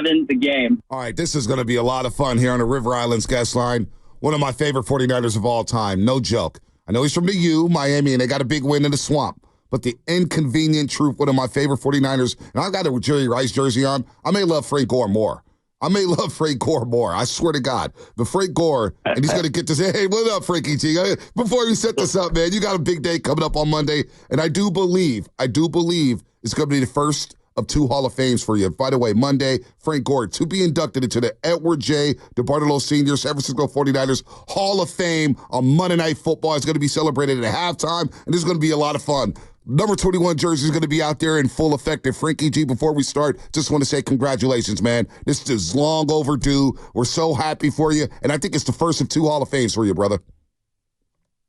running the game. All right, this is going to be a lot of fun here on the River Islands guest line. One of my favorite 49ers of all time. No joke. I know he's from the U, Miami, and they got a big win in the Swamp. But the inconvenient truth, one of my favorite 49ers, and I got a Jerry Rice jersey on, I may love Frank Gore more. I swear to God. But Frank Gore, and he's going to get to say, hey, what up, Frankie T? Before we set this up, man, you got a big day coming up on Monday. And I do believe it's going to be the first of 2 Hall of Fames for you. By the way, Monday, Frank Gore to be inducted into the Edward J. DeBartolo Sr. San Francisco 49ers Hall of Fame on Monday Night Football. It's going to be celebrated at halftime, and this is going to be a lot of fun. Number 21 jersey is going to be out there in full effect. And Frankie G, before we start, just want to say congratulations, man. This is long overdue. We're so happy for you, and I think it's the first of 2 Hall of Fames for you, brother.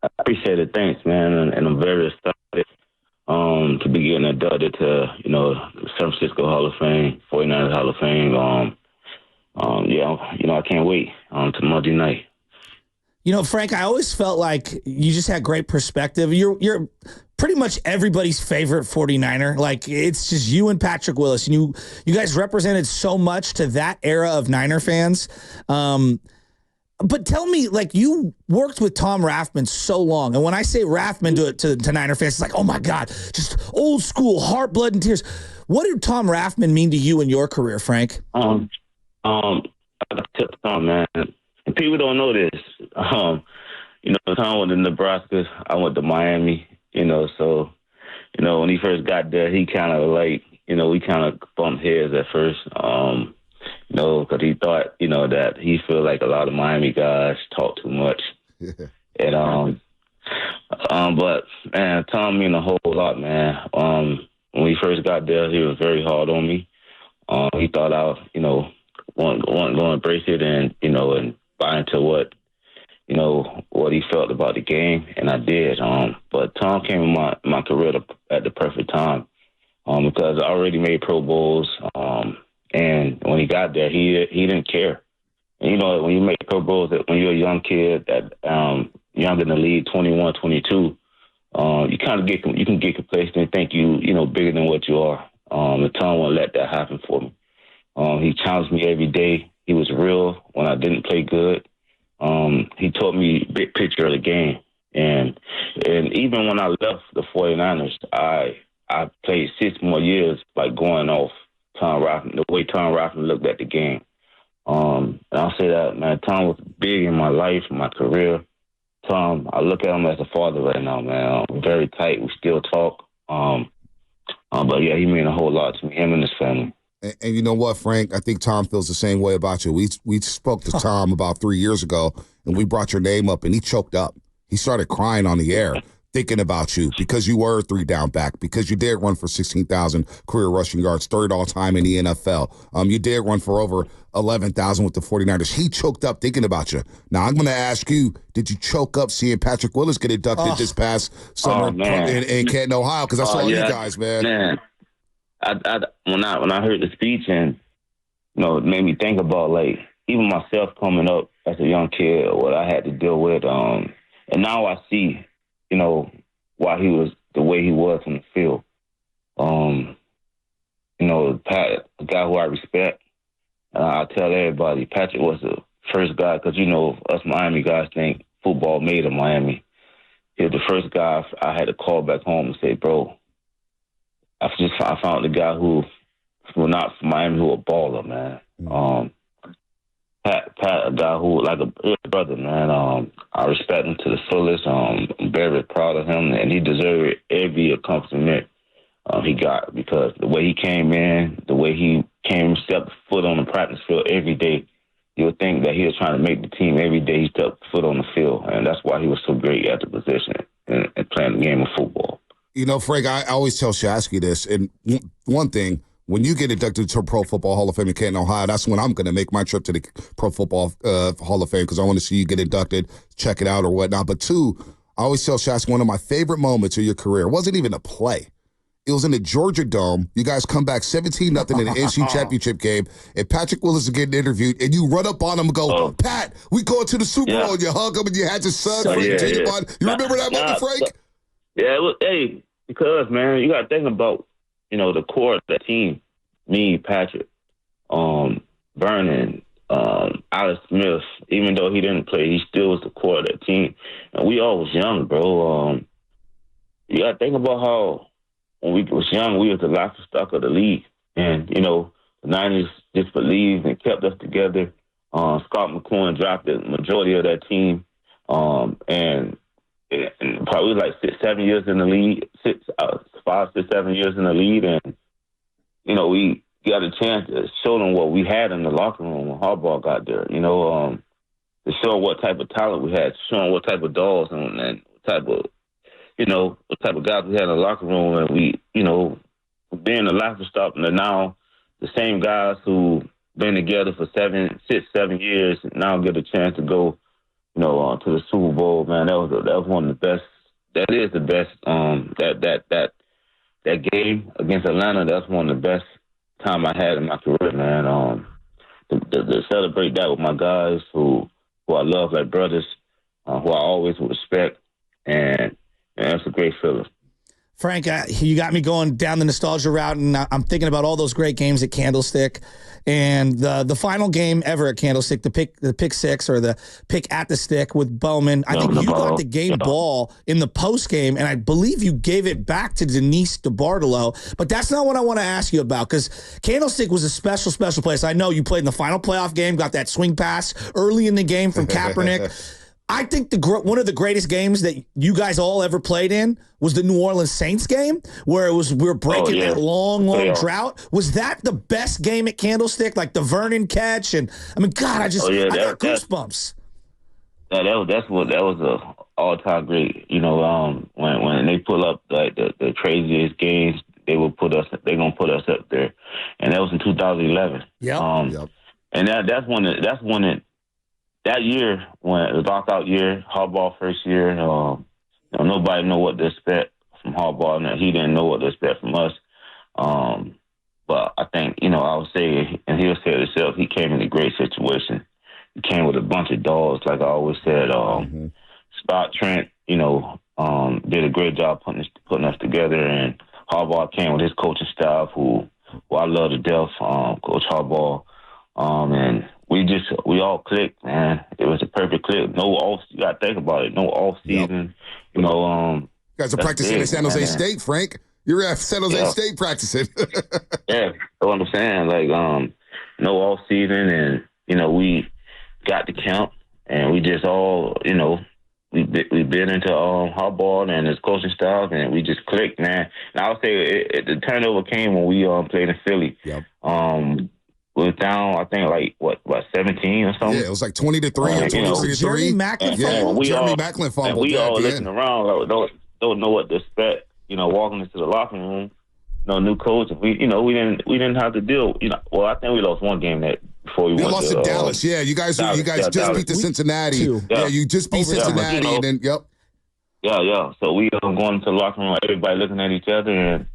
I appreciate it. Thanks, man. And I'm very excited to be getting inducted to, San Francisco Hall of Fame, 49ers Hall of Fame. I can't wait to Monday night. Frank, I always felt like you just had great perspective. You're pretty much everybody's favorite 49er. Like, it's just you and Patrick Willis. And you guys represented so much to that era of Niner fans. But tell me, like, you worked with Tom Rathman so long. And when I say Rathman to Niner fans, it's like, oh, my God, just old school, heart, blood, and tears. What did Tom Rathman mean to you in your career, Frank? I took Tom, man. And people don't know this. Tom went to Nebraska. I went to Miami, so, when he first got there, he kind of we kind of bumped heads at first, because he thought, that he felt like a lot of Miami guys talk too much. And, but, man, Tom mean a whole lot, man. When he first got there, he was very hard on me. He thought I, wasn't going to embrace it and buy into what he felt about the game, and I did. But Tom came in my career at the perfect time because I already made Pro Bowls, and when he got there, he didn't care. And, when you make Pro Bowls, when you're a young kid that younger in the league, 21, 22, you kind of you can get complacent and think bigger than what you are. And Tom won't let that happen for me. He challenged me every day. He was real when I didn't play good. He taught me big picture of the game. And even when I left the 49ers, I played 6 more years, like going off Tom Rathman, the way Tom Rathman looked at the game. And I'll say that, man, Tom was big in my life, my career. Tom, I look at him as a father right now, man. We're very tight. We still talk. But, yeah, he meant a whole lot to me, him and his family. And you know what, Frank? I think Tom feels the same way about you. We spoke to Tom about 3 years ago, and we brought your name up, and he choked up. He started crying on the air, thinking about you because you were a 3-down back, because you did run for 16,000 career rushing yards, 3rd all-time in the NFL. You did run for over 11,000 with the 49ers. He choked up thinking about you. Now, I'm going to ask you, did you choke up seeing Patrick Willis get inducted this past summer in Canton, Ohio? Because I saw you guys, man. When I heard the speech and it made me think about like even myself coming up as a young kid, what I had to deal with, and now I see why he was the way he was on the field. Pat, a guy who I respect, and I tell everybody, Patrick was the first guy because us Miami guys think football made in Miami. He was the first guy I had to call back home and say, bro, I found the guy who not from Miami, who a baller, man. Pat, a guy who like a brother, man. I respect him to the fullest. I'm very proud of him, and he deserved every accomplishment he got because the way he came in, the way he stepped foot on the practice field every day, you would think that he was trying to make the team every day he stepped foot on the field, and that's why he was so great at the position and playing the game of football. Frank, I always tell Shasky this, and one thing, when you get inducted to Pro Football Hall of Fame in Canton, Ohio, that's when I'm going to make my trip to the Pro Football Hall of Fame because I want to see you get inducted, check it out or whatnot. But 2, I always tell Shasky one of my favorite moments of your career wasn't even a play. It was in the Georgia Dome. You guys come back 17-0 in the NC Championship game, and Patrick Willis is getting interviewed, and you run up on him and go, Pat, we going to the Super Bowl, and you hug him, and you had your son. You remember that moment, Frank? Yeah, it was, because, man, you got to think about, the core of that team, me, Patrick, Vernon, Alex Smith. Even though he didn't play, he still was the core of that team. And we all was young, bro. You got to think about how when we was young, we was the laughing stock of the league. And, you know, the Niners just believed and kept us together. Scott McCoy drafted the majority of that team. And probably like 6, 7 years in the league, 5, 6, 7 years in the league. And, you know, we got a chance to show them what we had in the locker room when Harbaugh got there, you know, to show what type of talent we had, to show them what type of dogs and what type of, you know, what type of guys we had in the locker room. And we, you know, being the laughing stock, and now the same guys who been together for 6, 7 years now get a chance to go, you know, to the Super Bowl. Man, that was one of the best. That is the best. That game against Atlanta, that's one of the best time I had in my career, man. To celebrate that with my guys who I love like brothers, who I always would respect, and it's a great feeling. Frank, you got me going down the nostalgia route, and I'm thinking about all those great games at Candlestick, and the final game ever at Candlestick, the pick six or the pick at the stick with Bowman. I think you got the game ball in the post game, and I believe you gave it back to Denise DeBartolo. But that's not what I want to ask you about, because Candlestick was a special place. I know you played in the final playoff game, got that swing pass early in the game from Kaepernick. I think one of the greatest games that you guys all ever played in was the New Orleans Saints game, where we were breaking that long drought. Was that the best game at Candlestick? Like the Vernon catch, and I mean, God, I got goosebumps. That was a all-time great. You know, when they pull up like the craziest games, they're gonna put us up there, and that was in 2011. Yeah. And that's when that year, when the lockout year, Harbaugh first year, nobody knew what to expect from Harbaugh, and he didn't know what to expect from us. But I think, you know, I would say, and he'll say it himself, he came in a great situation. He came with a bunch of dogs, like I always said. Scott Trent, you know, did a great job putting us together, and Harbaugh came with his coaching staff, who I love to death, Coach Harbaugh, and we all clicked, man. It was a perfect click. You got to think about it. No off season. Yep. You know, you guys are practicing at San Jose State, Frank. You're at San Jose State practicing. Yeah, that's what I'm saying. Like, no off season, and you know, we got the camp, and we just all, you know, we been into Harbaugh and his coaching staff, and we just clicked, man. And I would say the turnover came when we played in Philly. Yep. Was down, I think, like, what, 17 or something? Yeah, it was like 20-3 or 23-3. Jeremy Macklin fumbled. Jeremy Macklin fumbled. And we all looking around, like, don't know what to expect, you know, walking into the locker room, you know, new coach. We didn't have to deal, you know, well, I think we lost one game before we went lost to Dallas. Yeah, you guys just beat the Cincinnati. Yeah, you just beat Cincinnati, and then, Yeah. So we going into the locker room, everybody looking at each other, and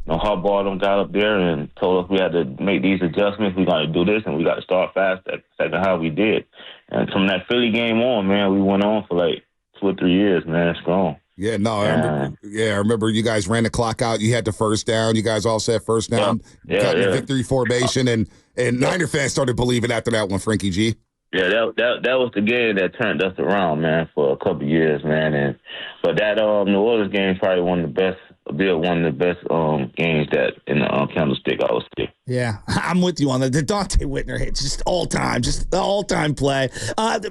you know, Harbaugh got up there and told us we had to make these adjustments. We got to do this, and we got to start fast. That's exactly how we did. And from that Philly game on, man, we went on for like 2 or 3 years, man, strong. Yeah, no, I remember you guys ran the clock out. You had the first down. You guys all said first down. Got the victory formation, and Niner fans started believing after that one, Frankie G. Yeah, that was the game that turned us around, man, for a couple of years, man. But that New Orleans game is probably one of the best games that in the Candlestick, I would say. Yeah, I'm with you on that. The Dante Whitner hit, just the all-time play.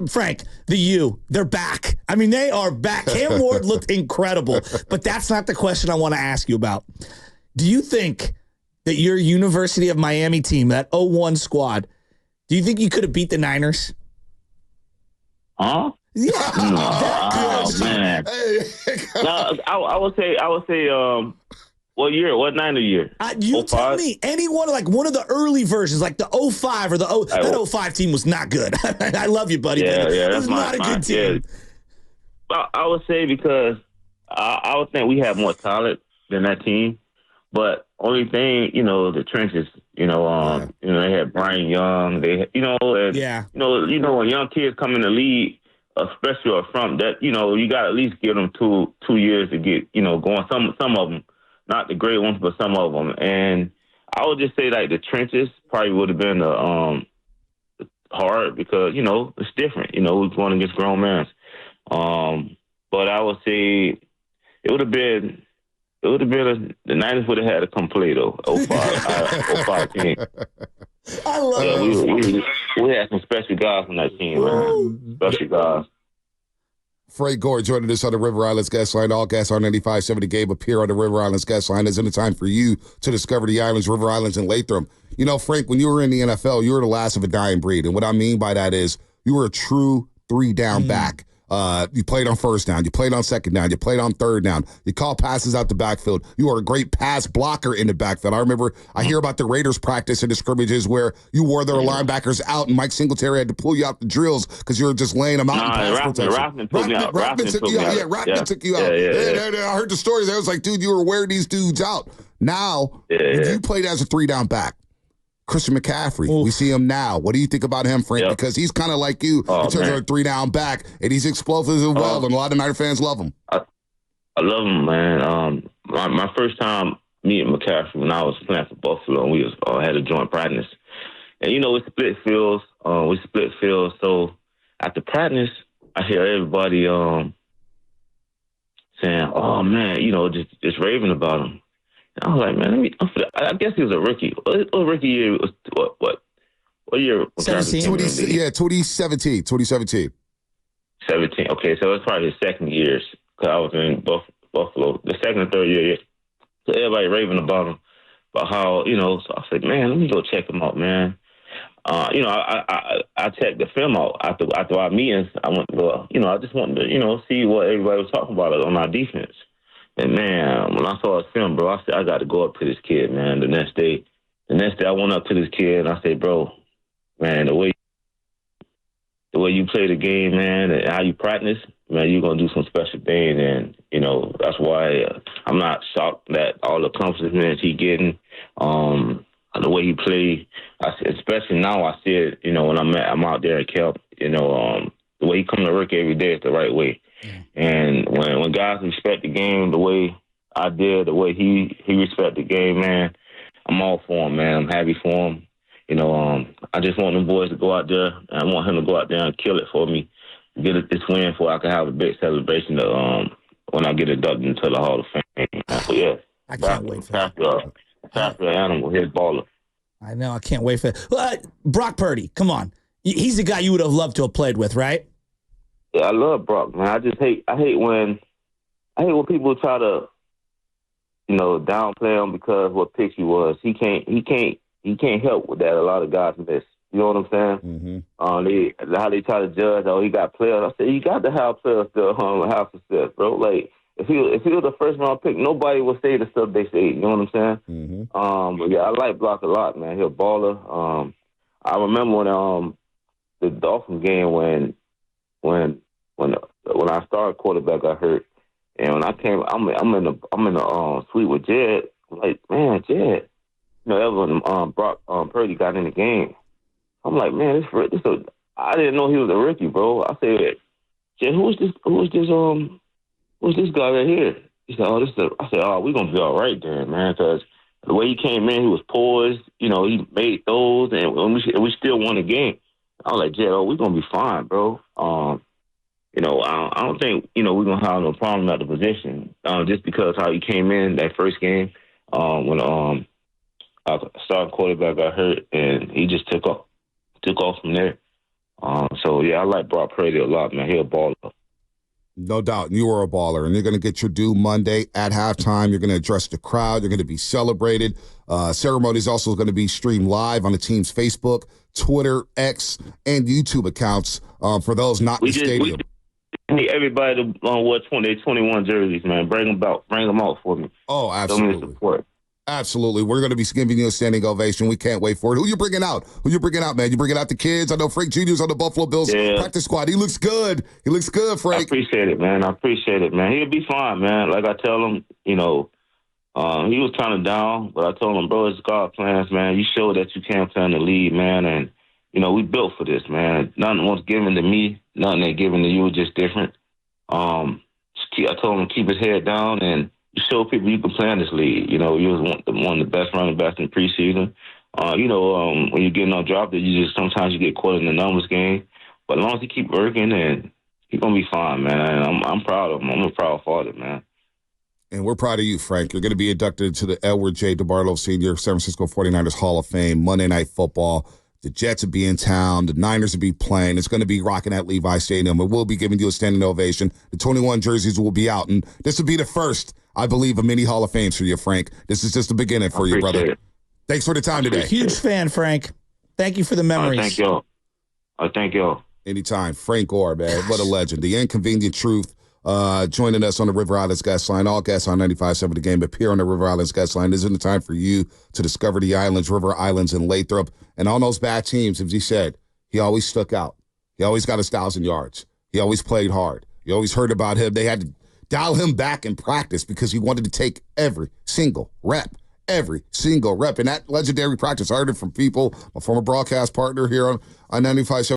Frank, they're back. I mean, they are back. Cam Ward looked incredible, but that's not the question I want to ask you about. Do you think that your University of Miami team, that 0-1 squad, do you think you could have beat the Niners? Huh? Yeah. Oh, man. No, I would say, what year? What Niner year? You tell me. Anyone, like one of the early versions, like the 05 or that 05 team was not good. I love you, buddy. Yeah, it was not a good team. Yeah. I would say because I would think we have more talent than that team. But only thing, you know, the trenches, you know, they had Brian Young, when young kids come in the league, especially up front, that, you know, you got to at least give them two years to get, you know, going. Some of them, not the great ones, but some of them. And I would just say, like, the trenches probably would have been hard because, it's different. We're going against grown men. But I would say it would have been the Niners would have had to come play though. 05 team. I love it. We had some special guys on that team, man. Special guys. Frank Gore joining us on the River Islands guest line. All guests on 95.7 Game appear on the River Islands guest line. Isn't it time for you to discover the islands, River Islands, and Latham? Frank, when you were in the NFL, you were the last of a dying breed. And what I mean by that is you were a true three-down back. You played on first down. You played on second down. You played on third down. You called passes out the backfield. You were a great pass blocker in the backfield. I hear about the Raiders practice and the scrimmages where you wore their linebackers out and Mike Singletary had to pull you out the drills because you were just laying them out in pass protection. Rathman took me out. Rathman took you out. Yeah, Rathman took you out. I heard the stories. I was like, dude, you were wearing these dudes out. Now, you played as a three-down back. Christian McCaffrey, we see him now. What do you think about him, Frank? Yep. Because he's kind of like you in terms of a three-down back, and he's explosive as well, and a lot of Niner fans love him. I love him, man. My first time meeting McCaffrey when I was playing for Buffalo, and we had a joint practice. And, we split fields. So after practice, I hear everybody saying, oh, man, just raving about him. I was like, man, I guess he was a rookie. What rookie year was what? What year? 2017. 17. Okay, so it's probably his second year because I was in Buffalo. The second and third year. So everybody raving about him, about how, so I said, man, let me go check him out, man. I checked the film out after our meetings. I went to go, I just wanted to, see what everybody was talking about on our defense. And, man, when I saw his film, bro, I said, I got to go up to this kid, man, the next day. The next day I went up to this kid, and I said, bro, man, the way you play the game, man, and how you practice, man, you're going to do some special things. And, that's why I'm not shocked that all the accomplishments he getting, the way he played, especially now I see it, when I'm out there at camp, the way he come to work every day is the right way. And when guys respect the game the way I did, the way he respect the game, man, I'm all for him, man. I'm happy for him. I just want them boys to go out there, and I want him to go out there and kill it for me, get this win so I can have a big celebration when I get inducted into the Hall of Fame. So, yeah. I can't wait for that. After animal, his baller. I know. I can't wait for that. Brock Purdy, come on. He's the guy you would have loved to have played with, right? Yeah, I love Brock, man. I hate when people try to, downplay him because what pick he was. He can't help with that. A lot of guys miss. You know what I'm saying? Mm-hmm. How they try to judge. Oh, he got players. I said you got to have players to have success, bro. Like if he was the first round pick, nobody would say the stuff they say. You know what I'm saying? Mm-hmm. But yeah, I like Brock a lot, man. He's a baller. I remember when the Dolphins game when I started quarterback got hurt, and when I came, I'm in the suite with Jed. I'm like, man, Jed, that was when Brock Purdy got in the game. I'm like, man, I didn't know he was a rookie, bro. I said, Jed, who's this guy right here? He said, I said, we're gonna be all right then, man, because the way he came in, he was poised. He made those, and we still won the game. I was like, Jed, we're gonna be fine, bro. I don't think, we're going to have no problem at the position just because how he came in that first game when our starting quarterback got hurt, and he just took off from there. So, yeah, I like Brock Purdy a lot, man. He's a baller. No doubt. You are a baller, and you're going to get your due Monday at halftime. You're going to address the crowd. You're going to be celebrated. Ceremony is also going to be streamed live on the team's Facebook, Twitter, X, and YouTube accounts for those not in the stadium. I need everybody to wear 21 jerseys, man. Bring them out for me. Oh, absolutely. Absolutely. We're going to be giving you a standing ovation. We can't wait for it. Who you bringing out, man? You bringing out the kids? I know Frank Jr.'s on the Buffalo Bills practice squad. He looks good. Frank. I appreciate it, man. He'll be fine, man. Like I tell him, he was kind of down, but I told him, bro, it's God plans, man. You show that you can play in the league, man, and we built for this, man. Nothing was given to me. Nothing they given to you, just different. I told him to keep his head down and show people you can play in this league. You was one of the best running backs in preseason. When you're getting on drafted, sometimes you get caught in the numbers game. But as long as he keep working, and he's gonna be fine, man. And I'm proud of him. I'm a proud father, man. And we're proud of you, Frank. You're going to be inducted into the Edward J. DeBartolo Sr. San Francisco 49ers Hall of Fame Monday Night Football. The Jets will be in town. The Niners will be playing. It's going to be rocking at Levi Stadium. And we'll be giving you a standing ovation. The 21 jerseys will be out. And this will be the first, I believe, of many Hall of Fames for you, Frank. This is just the beginning for you, brother. It. Thanks for the time today. Huge fan, Frank. Thank you for the memories. Thank y'all. Thank y'all. Anytime. Frank Gore, man. What a legend. The Inconvenient Truth. Joining us on the River Islands Guest Line. All guests on 95.7 The Game appear on the River Islands Guest Line. This is the time for you to discover the islands, River Islands, and Lathrop. And on those bad teams, as he said, he always stuck out. He always got his 1,000 yards. He always played hard. You always heard about him. They had to dial him back in practice because he wanted to take every single rep. Every single rep. And that legendary practice, I heard it from people, my former broadcast partner here on 95.7